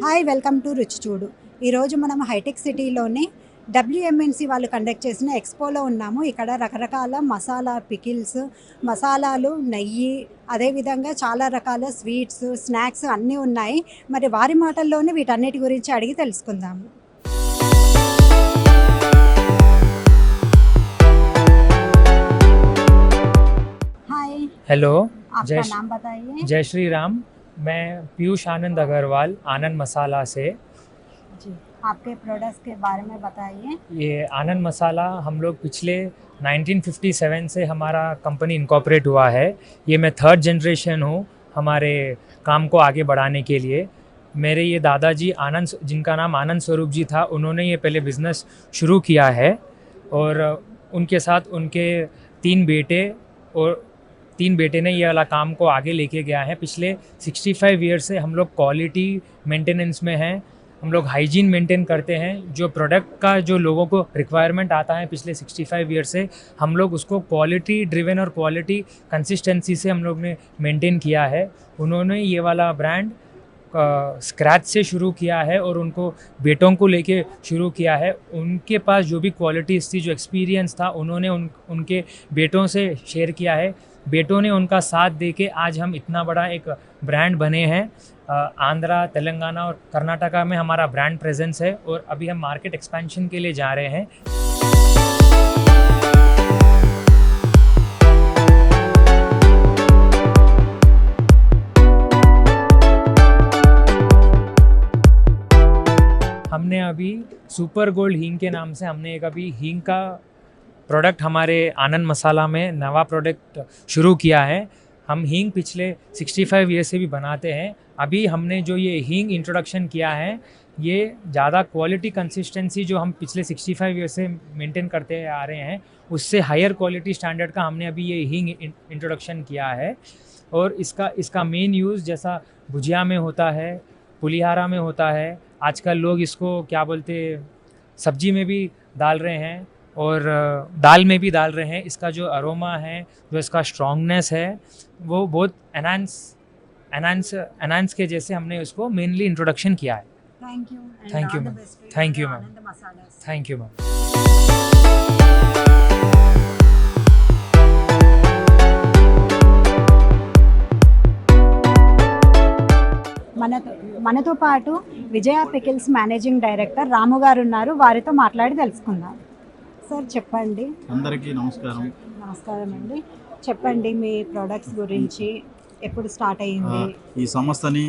Hi welcome to రుచి చూడు. ఈరోజు మనం హైటెక్ సిటీలోని డబ్ల్యూఎంఎన్సి వాళ్ళు కండక్ట్ చేసిన ఎక్స్పోలో ఉన్నాము. ఇక్కడ రకరకాల మసాలా పికిల్స్, మసాలాలు, నెయ్యి, అదేవిధంగా చాలా రకాల స్వీట్స్, స్నాక్స్ అన్నీ ఉన్నాయి. మరి వారి మాటల్లోనే వీటన్నిటి గురించి అడిగి తెలుసుకుందాము. హాయ్, हेलो, आपका नाम बताइए. जय श्री राम। मैं पीयूष आनंद अग्रवाल आनंद मसाला से। जी, आपके प्रोडक्ट्स के बारे में बताइए. ये आनंद मसाला हम लोग पिछले 1957 से हमारा कंपनी इनकॉर्पोरेट हुआ है। ये मैं थर्ड जनरेशन हूँ हमारे काम को आगे बढ़ाने के लिए। मेरे ये दादाजी आनंद, जिनका नाम आनंद स्वरूप जी था, उन्होंने ये पहले बिज़नेस शुरू किया है और उनके साथ उनके तीन बेटे ने ये वाला काम को आगे लेके गया है। पिछले 65 ईयर से हम लोग क्वालिटी मेंटेनेंस में हैं। हम लोग हाइजीन मेंटेन करते हैं। जो प्रोडक्ट का जो लोगों को रिक्वायरमेंट आता है पिछले 65 ईयर से, हम लोग उसको क्वालिटी ड्रिवन और क्वालिटी कंसिस्टेंसी से हम लोग ने मेंटेन किया है। उन्होंने ये वाला ब्रांड स्क्रैच से शुरू किया है और उनको बेटों को लेके शुरू किया है। उनके पास जो भी क्वालिटीज़ थी, जो एक्सपीरियंस था, उन्होंने उनके बेटों से शेयर किया है। बेटों ने उनका साथ दे के आज हम इतना बड़ा एक ब्रांड बने हैं। आंध्रा, तेलंगाना और कर्नाटका में हमारा ब्रांड प्रेजेंस है और अभी हम मार्केट एक्सपेंशन के लिए जा रहे हैं। हमने अभी सुपर गोल्ड हींग के नाम से हमने एक अभी हींग का प्रोडक्ट हमारे आनंद मसाला में नवा प्रोडक्ट शुरू किया है। हम हींग पिछले 65 ईयर से भी बनाते हैं। अभी हमने जो ये हींग इंट्रोडक्शन किया है, ये ज़्यादा क्वालिटी कंसिस्टेंसी जो हम पिछले 65 ईयर से मेंटेन करते आ रहे हैं, उससे हायर क्वालिटी स्टैंडर्ड का हमने अभी ये हींग इंट्रोडक्शन किया है। और इसका मेन यूज़ जैसा भुजिया में होता है, पुलिहारा में होता है, आजकल लोग इसको क्या बोलते, सब्जी में भी डाल रहे हैं और दाल में भी डाल रहे हैं। इसका जो अरोमा है, जो इसका स्ट्रॉन्गनेस है, वो बहुत एनहांस के जैसे हमने उसको मेनली इंट्रोडक्शन किया है। Thank you. Thank you, ma'am. Thank you, ma'am. Thank you ma'am. మనతో పాటు విజయ పికిల్స్ మేనేజింగ్ డైరెక్టర్ రాము గారు ఉన్నారు. వారితో మాట్లాడి తెలుసుకుందాం. సార్ చెప్పండి. అందరికీ నమస్కారం. నమస్కారం అండి. చెప్పండి మీ ప్రోడక్ట్స్ గురించి. ఎప్పుడు స్టార్ట్ అయ్యింది? ఈ సంస్థని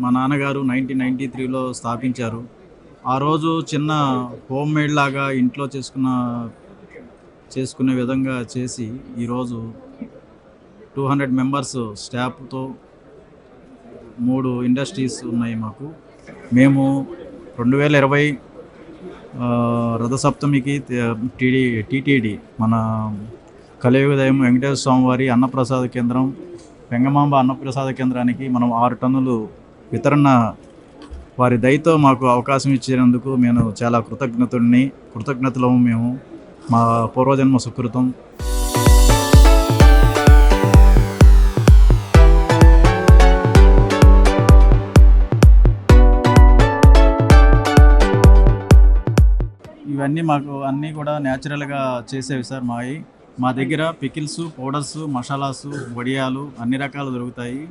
మా నాన్నగారు 1993లో స్థాపించారు. ఆ రోజు చిన్న హోమ్ మేడ్ లాగా ఇంట్లో చేసుకునే విధంగా చేసి ఈరోజు 200 మెంబర్స్ స్టాఫ్తో 3 ఇండస్ట్రీస్ ఉన్నాయి మాకు. మేము 2020 రథసప్తమికి టీటీడీ మన కలియుగదయం వెంకటేశ్వర స్వామి వారి అన్నప్రసాద కేంద్రం, వెంగమాంబ అన్నప్రసాద కేంద్రానికి మనం 6 టన్నులు వితరణ వారి దయతో మాకు అవకాశం ఇచ్చినందుకు నేను చాలా కృతజ్ఞతలము. మేము మా పూర్వజన్మ సుకృతం. ఇవన్నీ మాకు అన్నీ కూడా న్యాచురల్గా చేసేవి సార్. మా దగ్గర పికిల్స్, పౌడర్స్, మసాలాస్, వడియాలు అన్ని రకాలు దొరుకుతాయి.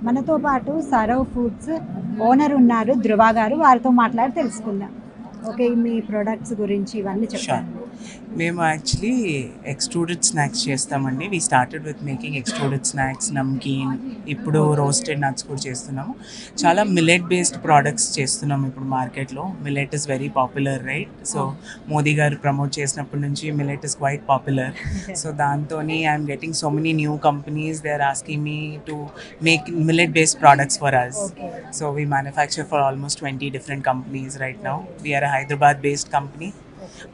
మనతో పాటు సరవ్ ఫుడ్స్ ఓనర్ ఉన్నారు, ధృవ గారు. వారితో మాట్లాడి తెలుసుకుందాం. ఓకే, మీ ప్రొడక్ట్స్ గురించి ఇవన్నీ చెప్పండి. మేము యాక్చువల్లీ ఎక్స్ట్రూడెడ్ స్నాక్స్ చేస్తామండి. We started with making extruded snacks, namkeen, ఇప్పుడు రోస్టెడ్ నట్స్ కూడా చేస్తున్నాము. చాలా మిల్లెట్ బేస్డ్ ప్రోడక్ట్స్ చేస్తున్నాము ఇప్పుడు మార్కెట్లో. Millet is very popular, right? So Modi గారు ప్రమోట్ చేసినప్పటి నుంచి millet is quite popular. So దాంతో I'm getting so many new companies, they are asking me to make millet based products for us. So we manufacture for almost 20 different companies right now. We are a Hyderabad based company.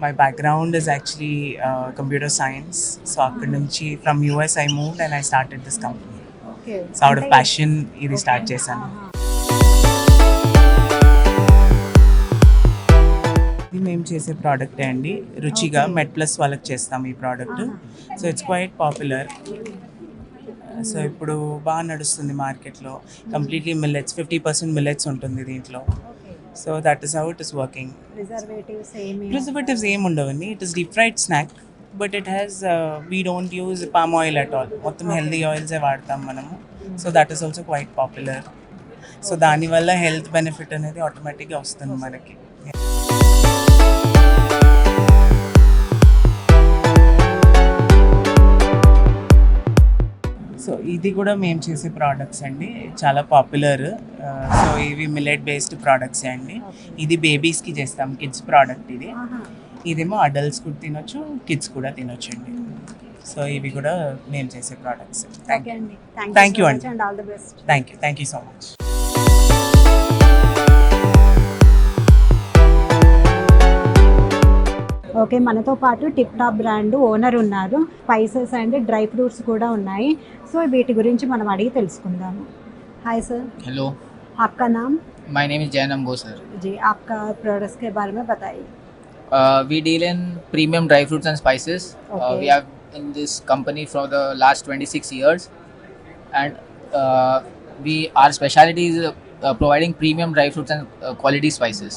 My background is actually computer science. So from US I moved and I started this company. Okay. So out of అంటే- passion ఇది start చేశాను. ఆహా. ఇది మేము చేసే ప్రోడక్టే అండి, రుచిగా Okay. మెడ్ plus వాళ్ళకి చేస్తాం ఈ product. So it's quite popular. So ఇప్పుడు బాగా నడుస్తుంది మార్కెట్లో. కంప్లీట్లీ మిల్లెట్స్, 50% మిల్లెట్స్ ఉంటుంది దీంట్లో. Okay. So that is how it is working. Preservatives ఏమి ప్రిజర్వేటివ్స్ ఏమి ఉండవండి. It is deep fried snack, but it has we don't use palm oil at all. మొత్తం హెల్దీ ఆయిల్సే వాడతాం మనము. So that is also quite popular. So దానివల్ల health benefit అనేది ఆటోమేటిక్గా వస్తుంది మనకి. సో ఇది కూడా మేము చేసే ప్రోడక్ట్స్ అండి, చాలా పాపులర్. సో ఇవి మిల్లెట్ బేస్డ్ ప్రోడక్ట్స్ అండి. ఇది బేబీస్కి చేస్తాం, కిడ్స్ ప్రోడక్ట్ ఇది. ఆహా. ఇదేమో అడల్ట్స్ కూడా తినొచ్చు, కిడ్స్ కూడా తినొచ్చు అండి. సో ఇవి కూడా మేము చేసే ప్రోడక్ట్స్. ఓకే అండి. Thank you సో అండి. Much and all the best. Thank you so much. Okay, మనతో పాటు టిప్ టాప్ బ్రాండ్ ఓనర్ ఉన్నారు. స్పైసెస్ అండ్ డ్రై ఫ్రూట్స్ కూడా ఉన్నాయి. సో వీటి గురించి మనం అడిగి తెలుసుకుందాము. హాయ్ सर, हेलो, आपका नाम? My name is Jain Ambo sir. जी, आपका प्रोडक्ट्स के बारे में बताइए. We deal in premium dry fruits and spices. Okay. We have in this company for the last 26 years, and our specialty is providing premium dry fruits and quality spices.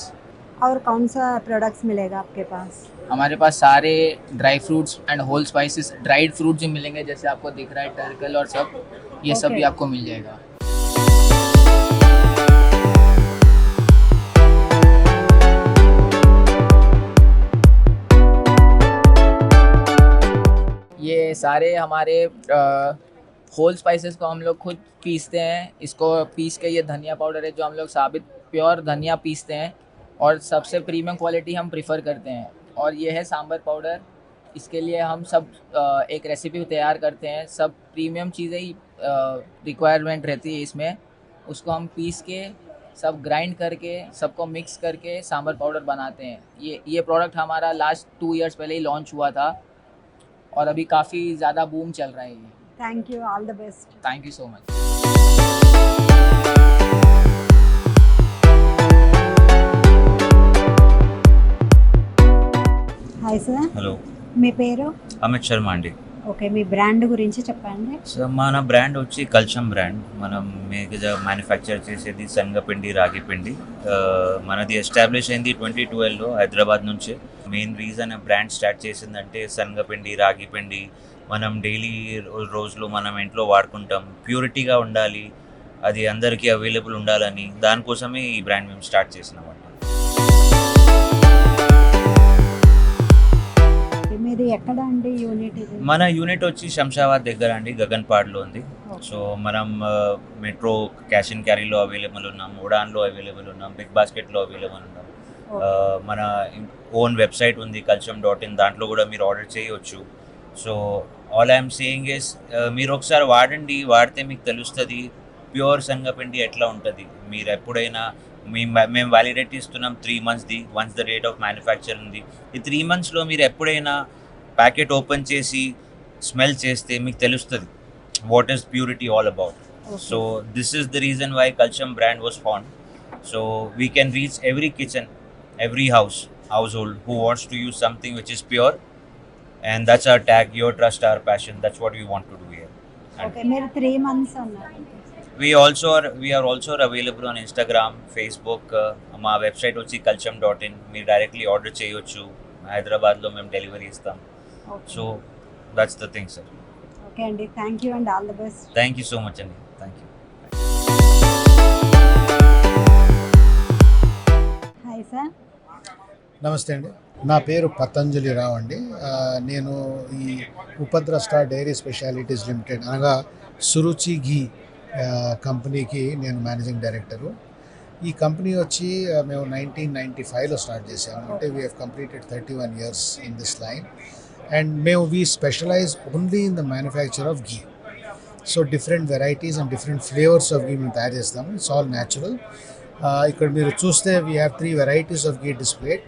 और कौन सा products मिलेगा आपके पास? हमारे पास सारे dry fruits and whole spices, dried fruits भी मिलेंगे, जैसे आपको दिख रहा है टर्कल और सब, ये सब Okay. भी आपको मिल जाएगा. ये सारे हमारे होल स्पाइसेस को हम लोग खुद पीसते हैं. इसको पीस के, ये धनिया पाउडर है जो हम लोग साबित प्योर धनिया पीसते हैं, और सबसे प्रीमियम क्वालिटी हम प्रिफ़र करते हैं. और ये है सांबर पाउडर. इसके लिए हम सब एक रेसिपी तैयार करते हैं. सब प्रीमियम चीज़ें ही रिक्वायरमेंट रहती है इसमें. उसको हम पीस के सब ग्राइंड करके सबको मिक्स करके सांबर पाउडर बनाते हैं. ये प्रोडक्ट हमारा लास्ट 2 इयर्स पहले ही लॉन्च हुआ था, और अभी काफ़ी ज़्यादा बूम चल रहा है ये. Thank you, all the best. Thank you so much. Hi sir, hello, మీ పేరు? అమిత్ శర్మ అండి. ఓకే, మీ బ్రాండ్ గురించి చెప్పండి. సో మన బ్రాండ్ వచ్చి కల్చమ్ బ్రాండ్. మనం మ్యానుఫ్యాక్చర్ చేసేది శనగపిండి, రాగిపిండి. మనది ఎస్టాబ్లిష్ అయింది 2012లో హైదరాబాద్ నుంచే. మెయిన్ రీజన్ బ్రాండ్ స్టార్ట్ చేసిందంటే శనగపిండి, రాగిపిండి మనం డైలీ రోజులో మనం ఇంట్లో వాడుకుంటాం, ప్యూరిటీగా ఉండాలి, అది అందరికీ అవైలబుల్ ఉండాలని, దానికోసమే ఈ బ్రాండ్ మేము స్టార్ట్ చేసినామండి. మీది ఎక్కడ అండి యూనిట్ ఇది? మన యూనిట్ వచ్చి శంషాబాద్ దగ్గర అండి, గగన్పాడ్లో ఉంది. సో మనం మెట్రో క్యాష్ అండ్ క్యారీలో అవైలబుల్ ఉన్నాం, ఉడాన్లో అవైలబుల్ ఉన్నాం, బిగ్ బాస్కెట్లో అవైలబుల్ ఉన్నాం. మన ఓన్ వెబ్సైట్ ఉంది kalcham.in, దాంట్లో కూడా మీరు ఆర్డర్ చేయవచ్చు. So all I'm saying is మీరు ఒకసారి వాడండి, వాడితే మీకు తెలుస్తుంది ప్యూర్ శనగపిండి ఎట్లా ఉంటుంది. మీరు ఎప్పుడైనా మేము వ్యాలిడిటీ ఇస్తున్నాం 3 monthsది, once the rate of manufacture ఉంది. ఈ 3 monthsలో మీరు ఎప్పుడైనా ప్యాకెట్ ఓపెన్ చేసి స్మెల్ చేస్తే మీకు తెలుస్తుంది what is purity all about. So this is the reason why కల్చమ్ brand was found. So we can reach every kitchen, every household who wants to use something which is pure, and that's our tag, your trust, our passion. That's what we want to do here. Okay, మీరు 3 months అన్నారు. We are also available on Instagram, Facebook. మా website వచ్చి kalcham.in. మీరు directly order చేయొచ్చు. హైదరాబాద్లో మేము delivery ఇస్తాం. So that's the thing sir. Okay అండి, thank you and all the best. Thank you so much అండి. Thank you. Hi sir. Namaste అండి, నా పేరు పతంజలి రావు అండి. నేను ఈ ఉపద్ర స్టార్ డైరీ స్పెషాలిటీస్ లిమిటెడ్ అనగా సురుచి ఘీ కంపెనీకి నేను మేనేజింగ్ డైరెక్టరు. ఈ కంపెనీ వచ్చి మేము 1995లో స్టార్ట్ చేసాము. అంటే we have completed 31 years in this line. And we specialize only in the manufacture of ghee. So different varieties and different flavours of ghee మేము తయారు చేస్తాము. It's all natural. ఇక్కడ మీరు చూస్తే we have 3 varieties of ghee displayed.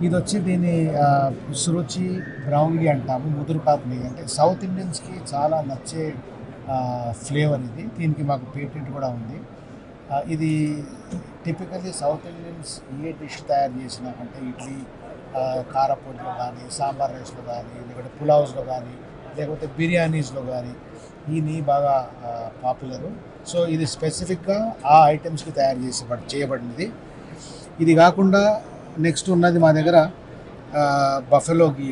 ఇది వచ్చి దీని సురుచి బ్రౌన్లీ అంటాము, ముదురు కాపు నెయ్యి. అంటే సౌత్ ఇండియన్స్కి చాలా నచ్చే ఫ్లేవర్ ఇది. దీనికి మాకు పేటెంట్ కూడా ఉంది. ఇది టిపికల్లీ సౌత్ ఇండియన్స్ ఏ డిష్ తయారు చేసినా, అంటే ఇడ్లీ కారపొడిలో కానీ, సాంబార్ రైస్లో కానీ, లేకపోతే పులావ్స్లో కానీ, లేకపోతే బిర్యానీస్లో కానీ ఈ నెయ్యి బాగా పాపులరు. సో ఇది స్పెసిఫిక్గా ఆ ఐటమ్స్కి తయారు చేయబడినది. ఇది కాకుండా నెక్స్ట్ ఉన్నది మా దగ్గర బఫెలో గీ.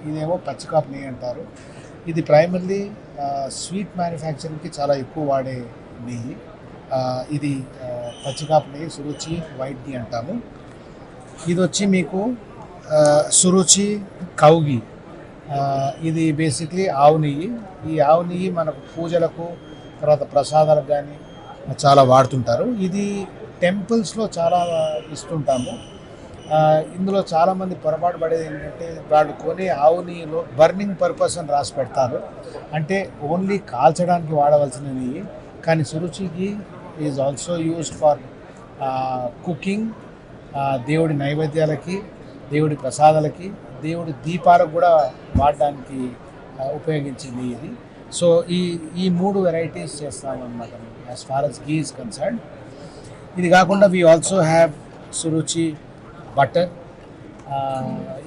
ఇదేమో పచ్చికాపు నెయ్యి అంటారు. ఇది ప్రైమర్లీ స్వీట్ మ్యానుఫ్యాక్చరింగ్కి చాలా ఎక్కువ వాడే నెయ్యి. ఇది పచ్చికాపు నెయ్యి, సురుచి వైట్ గీ అంటాము. ఇది వచ్చి మీకు సురుచి కౌగి. ఇది బేసిక్లీ ఆవు నెయ్యి. ఈ ఆవు నెయ్యి మనకు పూజలకు, తర్వాత ప్రసాదాలకు కానీ చాలా వాడుతుంటారు. ఇది టెంపుల్స్లో చాలా ఇస్తుంటాము. ఇందులో చాలామంది పొరపాటు పడేది ఏంటంటే వాళ్ళు కొనే ఆవు నెయ్యిలో బర్నింగ్ పర్పస్ అని రాసి పెడతారు, అంటే ఓన్లీ కాల్చడానికి వాడవలసిన నెయ్యి. కానీ సురుచికి is also used for cooking, దేవుడి నైవేద్యాలకి, దేవుడి ప్రసాదాలకి, దేవుడి దీపాలకు కూడా వాడడానికి ఉపయోగించే నెయ్యి ఇది. సో ఈ 3 వెరైటీస్ చేస్తామన్నమాట as far as ghee is concern. ఇది కాకుండా we also have Suruchi butter.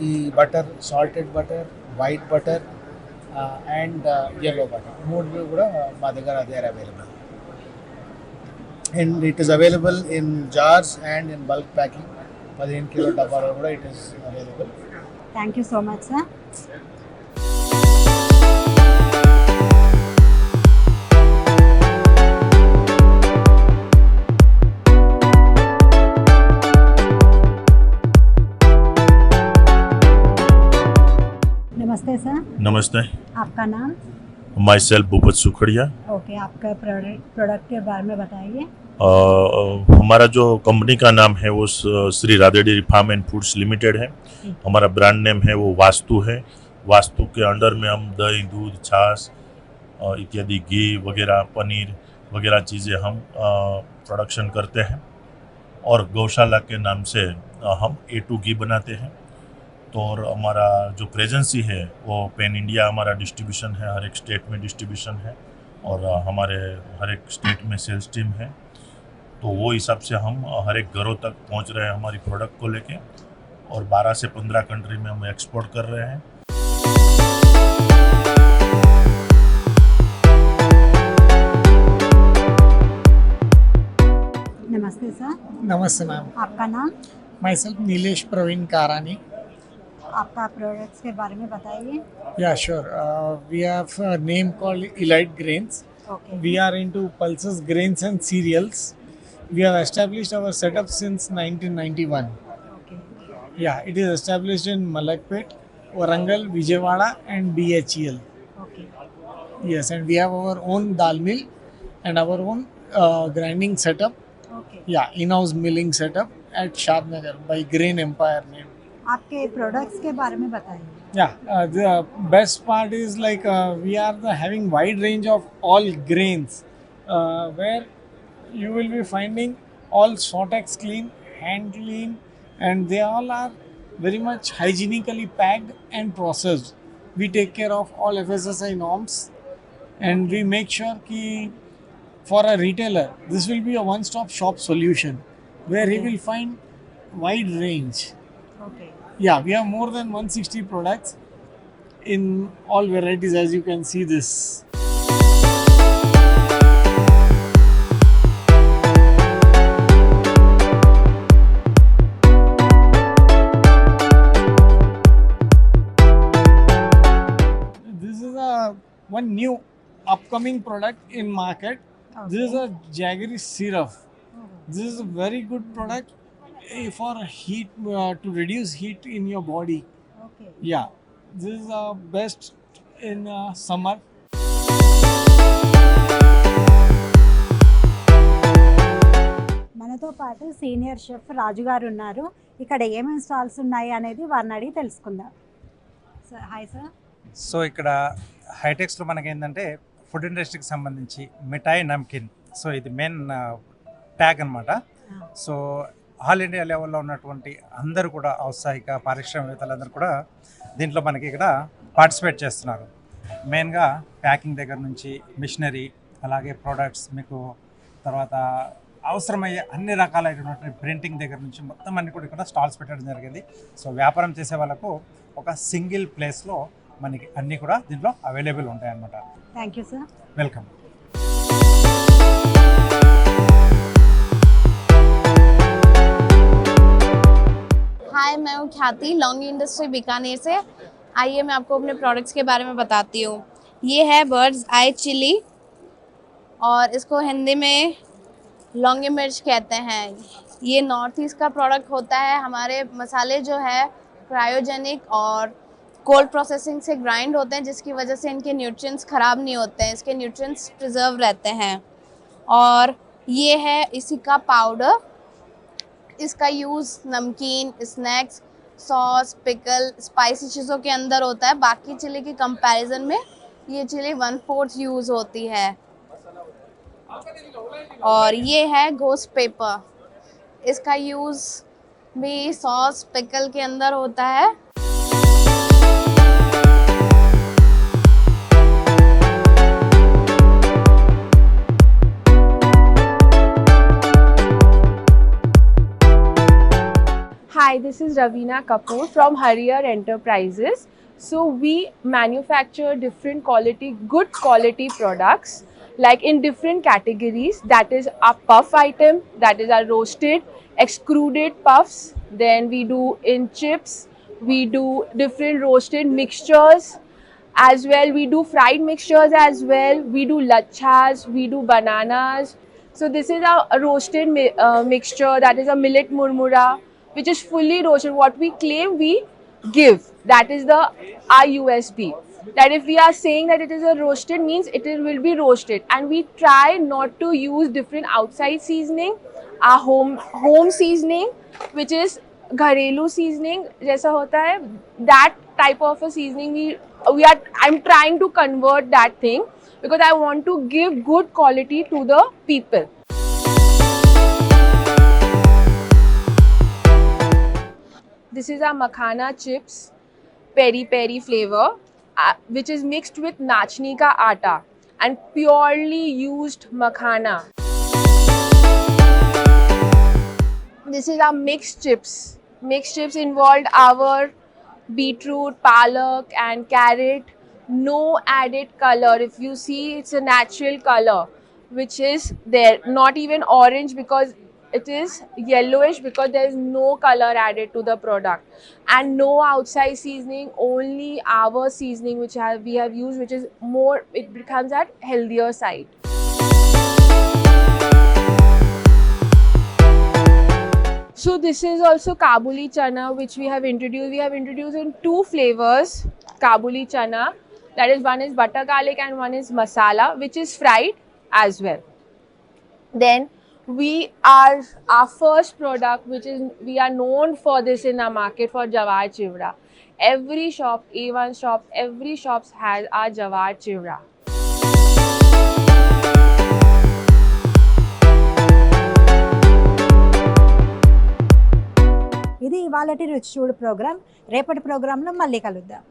ఈ butter salted butter, white butter and yellow butter, 3 కూడా మా దగ్గర they are available. And it is available in jars and in bulk packing. 15 kilo డబ్బాలో కూడా it is available. Thank you so much sir. नमस्ते sir. नमस्ते, आपका नाम? My self Bhupat Sukhadia. Okay, आपका प्रोडक्ट के बारे में बताइए. हमारा जो कंपनी का नाम है वो Shri Radhe dairy farm and foods limited है। हमारा ब्रांड नेम है वो वास्तु है। वास्तु के अंडर में हम दही, दूध, छाछ इत्यादि, घी वगैरह, पनीर वगैरह चीज़ें हम प्रोडक्शन करते हैं। और गौशाला के नाम से हम A2 घी बनाते हैं। तो और हमारा जो प्रेजेंसी है वो पैन इंडिया हमारा डिस्ट्रीब्यूशन है, हर एक स्टेट में डिस्ट्रीब्यूशन है और हमारे हर एक स्टेट में सेल्स टीम है। तो वो हिसाब से हम हर एक घरों तक पहुंच रहे हैं हमारी प्रोडक्ट को लेके, और 12 से 15 कंट्री में हम एक्सपोर्ट कर रहे हैं। नमस्ते सर. नमस्ते मैम, आपका नाम? My self Nilesh Praveen Karani. आपका प्रोडक्ट्स के बारे में बताइए. Yeah, sure. We have a name called Elite Grains. Okay. We are into pulses, grains and cereals. We have established our setup since 1991. Okay. Yeah, it is established in Malakpet, Warangal, Vijayawada and BHEL. Okay. Yes, and we have our own dal mill and our own grinding setup. Okay. Yeah, in-house milling setup at Shadnagar by Grain Empire name. आपके products के बारे में बताइए. Yeah, the best part is like we are having wide range of all grains, where you will be finding all Sortex clean, hand clean, and they all are very much hygienically packed and processed. We take care of all FSSAI norms, and we make sure ki for a retailer this will be a one-stop shop solution where he will find wide range. Okay. Yeah, we have more than 160 products in all varieties, as you can see this. This is one new upcoming product in market. This is a jaggery syrup. This is a very good product for heat, to reduce heat in your body. Okay. Yeah, this is best in summer. మనతో పాటు senior chef రాజు గారు ఉన్నారు. ఇక్కడ ఏమేమి stalls ఉన్నాయి అనేది వారిని అడిగి తెలుసుకుందాం. Sir hi sir. సో ఇక్కడ హైటెక్స్లో మనకి ఏంటంటే ఫుడ్ ఇండస్ట్రీకి సంబంధించి మిఠాయి నమ్కిన్, సో ఇది మెయిన్ ట్యాగ్ అనమాట. సో ఆల్ ఇండియా లెవెల్లో ఉన్నటువంటి అందరూ కూడా ఔత్సాహిక పారిశ్రామికవేత్తలందరూ కూడా దీంట్లో మనకి ఇక్కడ పార్టిసిపేట్ చేస్తున్నారు. మెయిన్గా ప్యాకింగ్ దగ్గర నుంచి మిషనరీ, అలాగే ప్రోడక్ట్స్, మీకు తర్వాత అవసరమయ్యే అన్ని రకాలైనటువంటి ప్రింటింగ్ దగ్గర నుంచి మొత్తం అన్ని కూడా ఇక్కడ స్టాల్స్ పెట్టడం జరిగింది. సో వ్యాపారం చేసే వాళ్ళకు ఒక సింగిల్ ప్లేస్లో మనకి అన్నీ కూడా దీంట్లో అవైలబుల్ ఉంటాయి అన్నమాట. Thank you sir. వెల్కమ్. हाय, मैं हूँ ख्याति, लॉन्ग इंडस्ट्री बीकानेर से। आइए मैं आपको अपने प्रोडक्ट्स के बारे में बताती हूँ। ये है बर्ड्स आई चिली और इसको हिंदी में लौंगी मिर्च कहते हैं। ये नॉर्थ ईस्ट का प्रोडक्ट होता है। हमारे मसाले जो है क्रायोजेनिक और कोल्ड प्रोसेसिंग से ग्राइंड होते हैं, जिसकी वजह से इनके न्यूट्रिएंट्स ख़राब नहीं होते हैं, इसके न्यूट्रिएंट्स प्रिजर्व रहते हैं। और ये है इसी का पाउडर। इसका यूज़ नमकीन, स्नैक्स, सॉस, पिकल, स्पाइसी चीज़ों के अंदर होता है। बाकी चिली के कंपैरिजन में ये चिली 1/4 यूज़ होती है। और ये है घोस्ट पेपर। इसका यूज़ भी सॉस, पिकल के अंदर होता है। Hi, this is Ravina Kapoor from Harrier Enterprises. So we manufacture different quality, good quality products like in different categories. That is our puff item, that is our roasted, extruded puffs. Then we do in chips, we do different roasted mixtures as well. We do fried mixtures as well. We do lachas, we do bananas. So this is our roasted mixture, that is a millet murmura, which is fully roasted. What we claim we give, that is the our USP. That if we are saying that it is a roasted, means it will be roasted. And we try not to use different outside seasoning. Our home seasoning, which is घरेलू seasoning जैसा होता है, that type of a seasoning I'm trying to convert that thing because I want to give good quality to the people. This is our makhana chips, peri peri flavor, which is mixed with nachni ka atta and purely used makhana. This is our mixed chips. Mixed chips involved our beetroot, palak and carrot. No added color. If you see, it's a natural color which is there. Not even orange because it is yellowish because there is no color added to the product. And no outside seasoning, only our seasoning which we have used, which is more, it becomes at healthier side. So this is also Kabuli chana which we have introduced. We have introduced in 2 flavors Kabuli chana. That is, one is butter garlic and one is masala, which is fried as well. Then our first product, which is we are known for this in our market, for Jawar Chivra. Every shop, A1 shop, every shop has our Jawar Chivra. ఇది ఇవాళటి రుచి చూడు programme. రేపటి ప్రోగ్రాంలో మళ్ళీ కలుద్దాం.